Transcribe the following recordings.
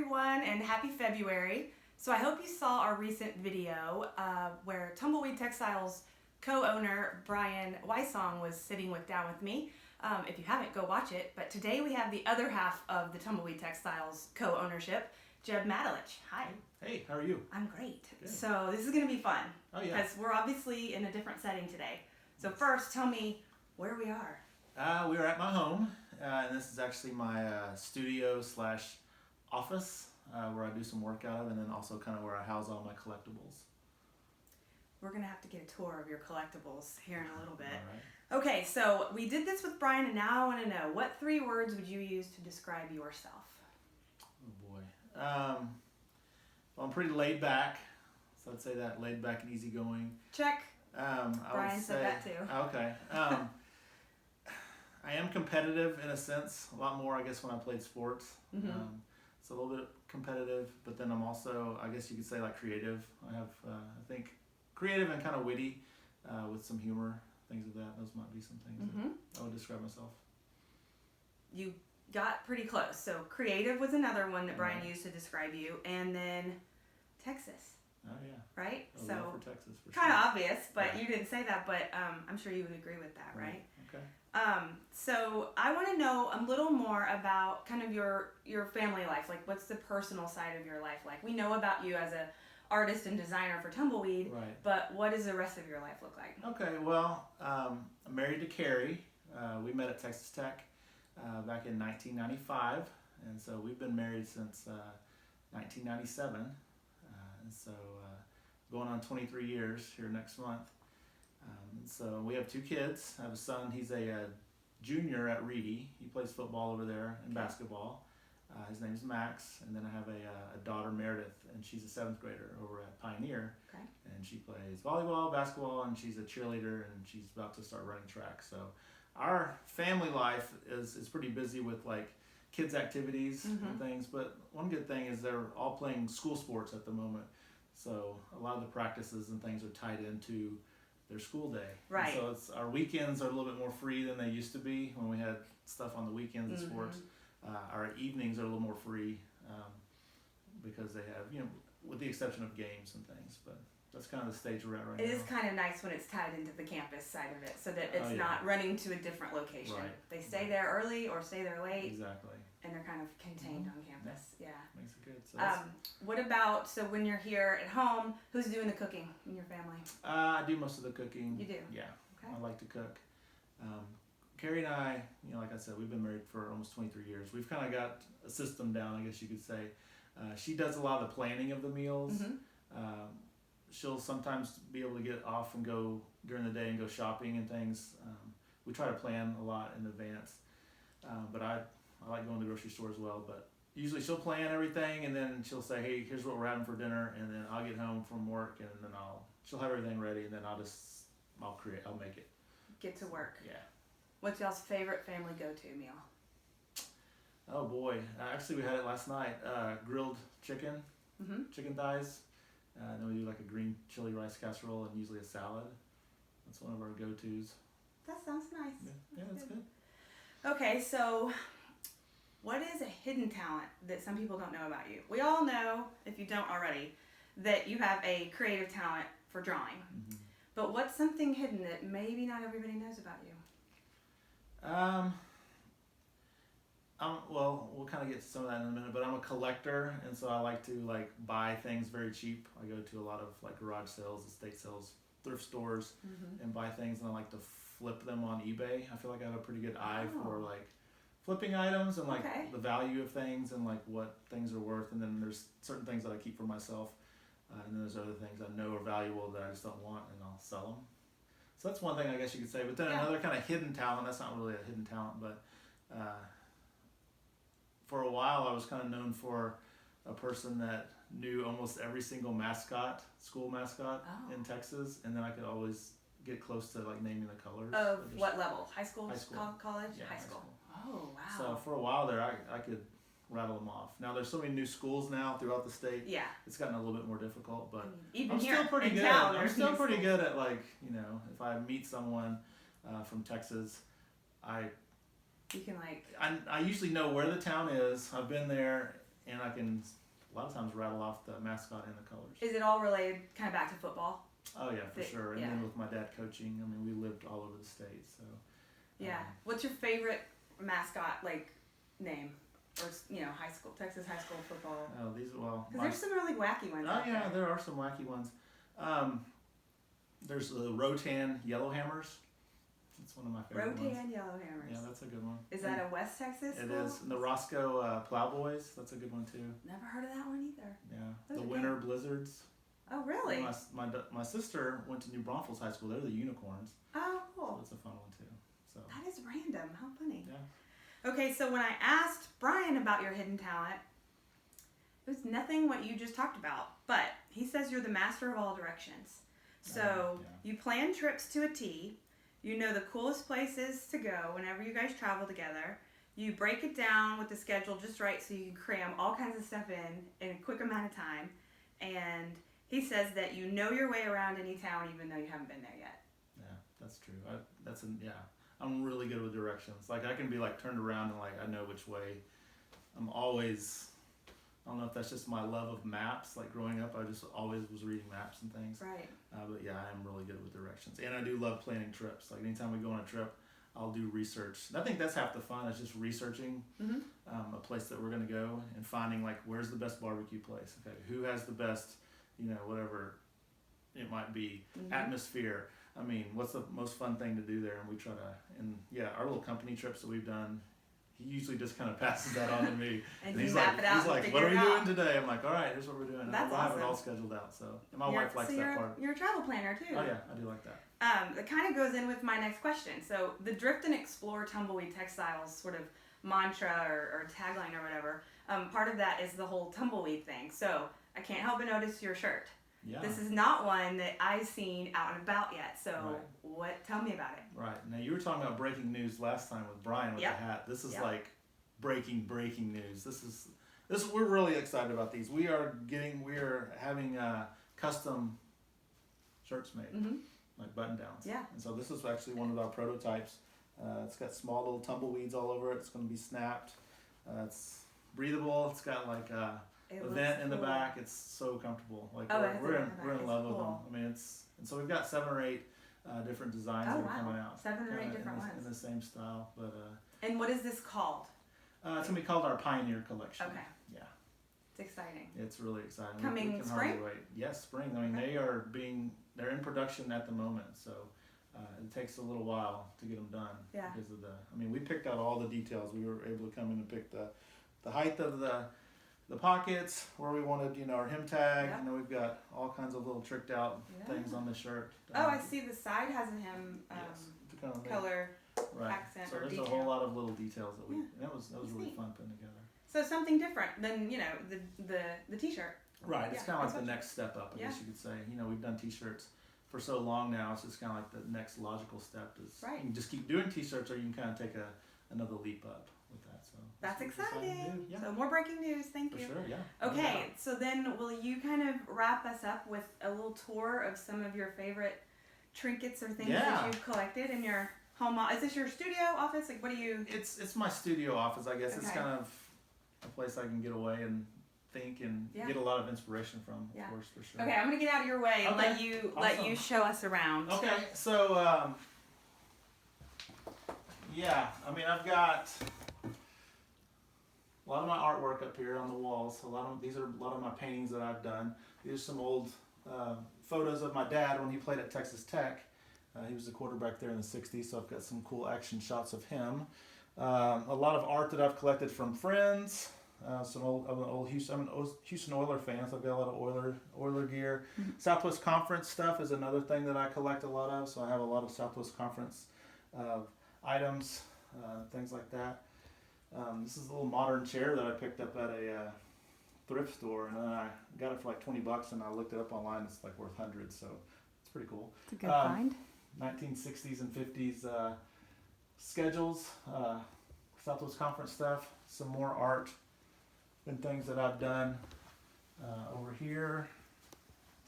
everyone, and happy February. So I hope you saw our recent video where Tumbleweed TexStyles co-owner Brian Wysong was sitting down with me. If you haven't, go watch it. But today we have the other half of the Tumbleweed TexStyles co-ownership, Jeb Matulich. Hi. Hey, how are you? I'm great. Good. So this is going to be fun. Oh, yeah. Because we're obviously in a different setting today. So first, tell me where we are. We are at my home, and this is actually my studio / office where I do some work out of, and then also kind of where I house all my collectibles. We're going to have to get a tour of your collectibles here in a little bit. All right. Okay, so we did this with Brian, and now I want to know, what 3 words would you use to describe yourself? Oh boy. Well, I'm pretty laid back, so I'd say that, laid back and easygoing. Check. Brian said that too. Okay. I am competitive in a sense, a lot more I guess when I played sports. Mm-hmm. It's a little bit competitive, but then I'm also, I guess you could say, like creative. I have, I think, creative and kind of witty with some humor, things of that. Those might be some things that I would describe myself. You got pretty close. So creative was another one that Brian Right. used to describe you, and then Texas, Oh yeah. right? A So love for Texas for kind of sure. obvious, but Yeah. you didn't say that. But I'm sure you would agree with that, right? Okay. So I want to know a little more about kind of your family life. Like, what's the personal side of your life like? We know about you as a artist and designer for Tumbleweed, Right. but what does the rest of your life look like? Okay. Well, I'm married to Carrie. We met at Texas Tech back in 1995, and so we've been married since 1997, and so going on 23 years here next month. So we have 2 kids. I have a son. He's a junior at Reedy. He plays football over there and basketball. His name's Max. And then I have a daughter, Meredith, and she's a 7th grader over at Pioneer. Okay. And she plays volleyball, basketball, and she's a cheerleader, and she's about to start running track. So our family life is pretty busy with like kids activities and things. But one good thing is they're all playing school sports at the moment. So a lot of the practices and things are tied into their school day. Right. And so our weekends are a little bit more free than they used to be when we had stuff on the weekends and sports. Our evenings are a little more free because they have, with the exception of games and things. But that's kind of the stage we're at right now. It is kind of nice when it's tied into the campus side of it, so that it's yeah. not running to a different location. Right. They stay there early or stay there late, Exactly. and they're kind of contained on campus. Yeah. Makes it good. So that's, What about, so when you're here at home, who's doing the cooking in your family? I do most of the cooking. You do? Yeah. Okay. I like to cook. Carrie and I, like I said, we've been married for almost 23 years. We've kind of got a system down, I guess you could say. She does a lot of the planning of the meals. She'll sometimes be able to get off and go during the day and go shopping and things. We try to plan a lot in advance. But I like going to the grocery store as well. But usually she'll plan everything, and then she'll say, hey, here's what we're having for dinner. And then I'll get home from work, and then she'll have everything ready, and then I'll make it. Get to work. Yeah. What's y'all's favorite family go-to meal? Oh boy, actually we had it last night. Grilled chicken, chicken thighs. Then we do like a green chili rice casserole and usually a salad. That's one of our go-tos. That sounds nice. Yeah, that's good. Okay, so what is a hidden talent that some people don't know about you? We all know, if you don't already, that you have a creative talent for drawing. But what's something hidden that maybe not everybody knows about you? Well, we'll kind of get to some of that in a minute, but I'm a collector, and so I like to buy things very cheap. I go to a lot of garage sales, estate sales, thrift stores, and buy things, and I like to flip them on eBay. I feel like I have a pretty good eye for flipping items and the value of things and what things are worth. And then there's certain things that I keep for myself, and then there's other things I know are valuable that I just don't want, and I'll sell them. So that's one thing I guess you could say. But then another kind of hidden talent, that's not really a hidden talent, but for a while I was kind of known for a person that knew almost every single school mascot in Texas, and then I could always get close to naming the colors. Of what level? High school? High school. College? Yeah, high school. Oh, wow. So for a while there, I could rattle them off. Now there's so many new schools now throughout the state. Yeah. It's gotten a little bit more difficult, but Even I'm here still pretty in good. town, I'm there's still new pretty schools. good at if I meet someone from Texas, You can I usually know where the town is. I've been there, and I can a lot of times rattle off the mascot and the colors. Is it all related kind of back to football? Oh yeah, for sure. And then with my dad coaching, I mean, we lived all over the state, so. Yeah. What's your favorite mascot name? Or high school, Texas high school football. Oh, these are because there's some really wacky ones. Oh yeah, there are some wacky ones. There's the Rotan Yellowhammers. That's one of my favorite ones. Rotan Yellowhammers. Yeah, that's a good one. Is that a West Texas school? It is. And the Roscoe Plowboys, that's a good one too. Never heard of that one either. Yeah. Those the are Winter good. Blizzards. Oh really? My sister went to New Braunfels High School. They're the Unicorns. Oh cool. So that's a fun one too. So. That is random. How funny. Yeah. Okay, so when I asked Brian about your hidden talent, it was nothing what you just talked about, but he says you're the master of all directions. So you plan trips to a T, you know the coolest places to go whenever you guys travel together, you break it down with the schedule just right so you can cram all kinds of stuff in a quick amount of time, and he says that you know your way around any town even though you haven't been there yet. Yeah, that's true. I'm really good with directions. Like I can be like turned around and like I know which way. I'm always, I don't know if that's just my love of maps. Like growing up, I just always was reading maps and things. Right. But yeah, I am really good with directions. And I do love planning trips. Like anytime we go on a trip, I'll do research. And I think that's half the fun is just researching a place that we're going to go and finding like where's the best barbecue place. Okay, who has the best, whatever it might be, atmosphere. I mean, what's the most fun thing to do there? And we try to, and yeah, our little company trips that we've done, he usually just kind of passes that on to me. and he's like, what are we doing today? I'm like, all right, here's what we're doing. That's I have it all scheduled out. So, and my wife likes that part. You're a travel planner too. Oh yeah, I do like that. That kind of goes in with my next question. So the Drift and Explore Tumbleweed TexStyles sort of mantra or tagline or whatever, part of that is the whole tumbleweed thing. So I can't help but notice your shirt. Yeah. This is not one that I've seen out and about yet. So tell me about it. Right. Now you were talking about breaking news last time with Brian with the hat. This is like breaking news. This is we're really excited about these. We are having custom shirts made, like button downs. Yeah. And so this is actually one of our prototypes. It's got small little tumbleweeds all over it. It's going to be snapped. It's breathable. It's got like a vent in the back. It's so comfortable. Like we're in love with them. I mean, and so we've got 7 or 8 different designs that are coming out. 7 or 8 different ones in the same style. But and what is this called? It's gonna be called our Pioneer Collection. Okay. Yeah. It's exciting. It's really exciting. Coming we can spring? hardly wait. Yes, spring. I mean, they're in production at the moment, so it takes a little while to get them done. Yeah. Because of we picked out all the details. We were able to come in and pick the height of the pockets, where we wanted, our hem tag. Yeah. We've got all kinds of little tricked out things on the shirt. I see the side has a hem color accent so or there's detail. a whole lot of little details that that was really neat. fun putting together. So something different than the t-shirt. Right, it's kind of like the next step up, I guess you could say. We've done t-shirts for so long now. It's just kind of like the next logical step is you can just keep doing t-shirts, or you can kind of take another leap up with that. So that's exciting. Yeah. So more breaking news. Thank you. For sure, yeah. Okay, so then will you kind of wrap us up with a little tour of some of your favorite trinkets or things that you've collected in your home? Is this your studio office? Like, what do you? It's my studio office, I guess. It's kind of a place I can get away and think and get a lot of inspiration from, of course, for sure. Okay, I'm gonna get out of your way and let you show us around. Okay, so I've got a lot of my artwork up here on the walls. These are a lot of my paintings that I've done. These are some old photos of my dad when he played at Texas Tech. He was the quarterback there in the 60s, so I've got some cool action shots of him. A lot of art that I've collected from friends. I'm an Houston Oiler fan, so I've got a lot of Oiler gear. Mm-hmm. Southwest Conference stuff is another thing that I collect a lot of, so I have a lot of Southwest Conference items, things like that. This is a little modern chair that I picked up at a thrift store, and then I got it for like $20, and I looked it up online. It's like worth hundreds, so it's pretty cool. It's a good find. 1960s and 50s schedules, Southwest Conference stuff, some more art and things that I've done over here.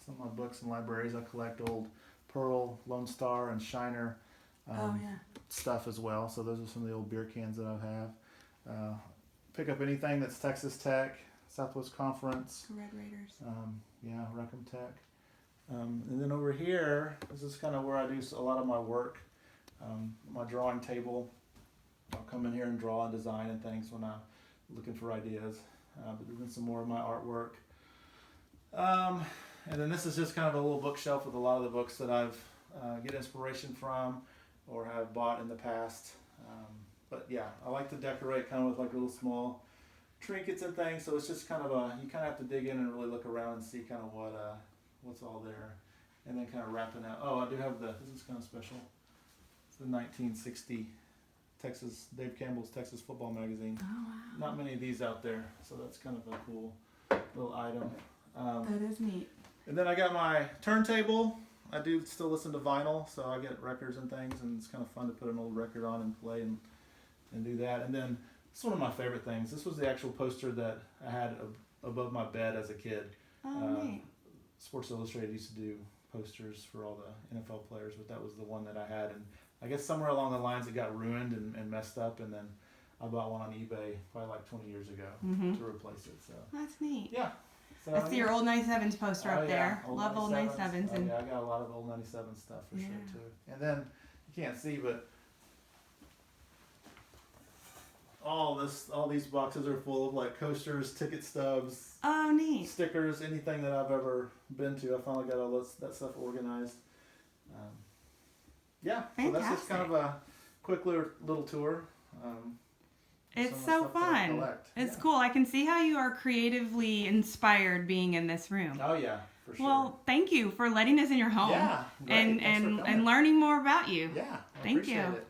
Some of my books and libraries. I collect old Pearl, Lone Star, and Shiner stuff as well. So those are some of the old beer cans that I have. Pick up anything that's Texas Tech, Southwest Conference. Red Raiders. Yeah, Reckham Tech. And then over here, this is kind of where I do a lot of my work. My drawing table. I'll come in here and draw and design and things when I'm looking for ideas. But then some more of my artwork. And then this is just kind of a little bookshelf with a lot of the books that I've get inspiration from or have bought in the past. But yeah, I like to decorate kind of with like little small trinkets and things. So it's just kind of you kind of have to dig in and really look around and see kind of what's all there. And then kind of wrapping out. Oh, I do have this is kind of special. It's the 1960 Dave Campbell's Texas Football Magazine. Oh, wow. Not many of these out there, so that's kind of a cool little item. That is neat. And then I got my turntable. I do still listen to vinyl, so I get records and things, and it's kind of fun to put an old record on and play and do that. And then this is one of my favorite things. This was the actual poster that I had above my bed as a kid. Oh, neat. Sports Illustrated used to do posters for all the NFL players, but that was the one that I had. And I guess somewhere along the lines it got ruined and messed up, and then I bought one on eBay probably like 20 years ago to replace it. So that's neat. Yeah. So, I see your old 97s poster up there. Love old 97s. Oh, yeah, I got a lot of old 97 stuff for sure too. And then you can't see, but all these boxes are full of like coasters, ticket stubs. Oh, neat. Stickers, anything that I've ever been to. I finally got all that stuff organized. Yeah, fantastic. So that's just kind of a quick little tour. It's so fun. It's cool. I can see how you are creatively inspired being in this room. Oh yeah, for sure. Well, thank you for letting us in your home. Yeah, and learning more about you. Yeah, thank you. Appreciate it.